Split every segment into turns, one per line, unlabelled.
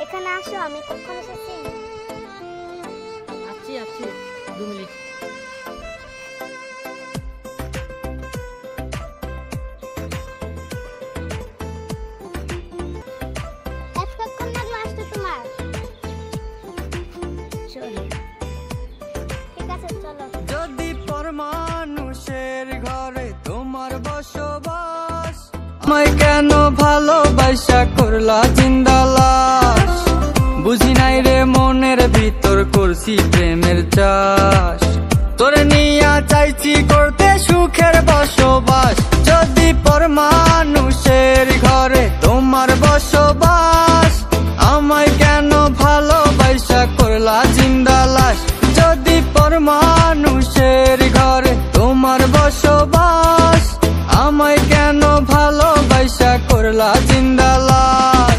এখানে আসো, আমি কখন এসেছি?
আছি 2 মিনিট।
এতক্ষণ লাগলো আসতে তোমার? ঠিক আছে চলো।
যদি পরমানুষের ঘরে তোমার বসবাস, আমায় কেন ভালোবাসা করলা জিন্দা লাশ? বুঝি নাই রে মনের ভিতর করছি প্রেমের চাষ, তোরে নিয়া চাইছি করতে সুখের বসবাস। যদি পরমানুষের ঘরে তোমার বসবাস, আমায় কেন ভালোবাসা করলা জিন্দা লাশ? যদি পরমানুষের ঘরে তোমার বসবাস, আমায় কেন ভালোবাসা করলা জিন্দা লাশ?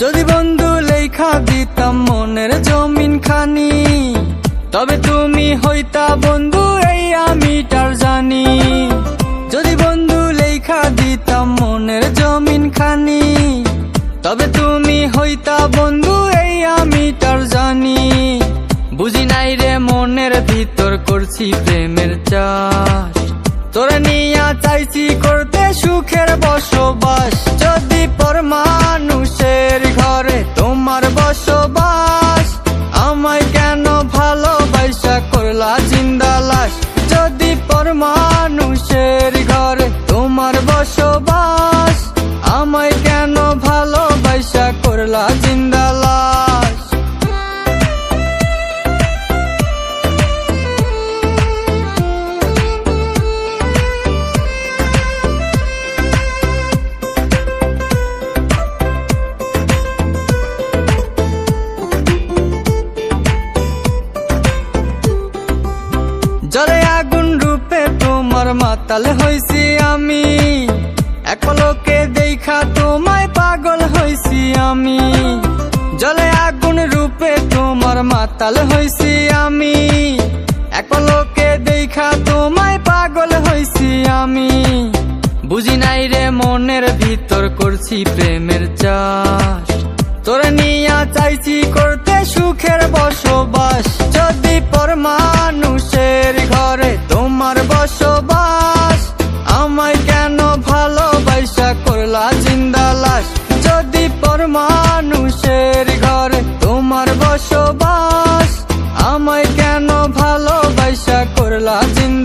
যদি বন্ধু লেখা দিতাম মনের জমিন খানি, তবে তুমি হইতা বন্ধু এই আমিটার জানি। যদি বন্ধু লেখা দিতাম মনের জমিন খানি, তবে তুমি হইতা বন্ধু এই আমিটার জানি। বুঝি নাই রে মনের ভিতর করছি প্রেমের চাষ, তোরে নিয়া চাইছি করতে সুখের বসবাস। যদি পরমানুষের ঘরে তোমার বসবাস, আমায় কেন ভালোবাসা করলা জিন্দা লাশ? যদি পরমানুষের ঘরে তোমার বসবাস, আমায় কেন ভালোবাসা করলা জিন্দা লাশ? জলে আগুন রূপে তোমার মাতাল হইছি আমি, এক পলকে দেখা তোমায় পাগল হইছি আমি। জলে আগুন রূপে তোমার মাতাল হইছি আমি, এক পলকে দেখা তোমায় পাগল হইছি আমি। বুঝি নাই রে মনের ভিতর করছি প্রেমের চাষ, তোরে নিয়া চাইছি করতে সুখের বসবাস। যদি পরমানুষের ঘরে তোমার বসবাস, আমায় কেন ভালোবাসা করলা জিন্দা লাশ? যদি পরমানুষের ঘরে তোমার বসবাস, আমায় কেন ভালোবাসা করলা জিন্দা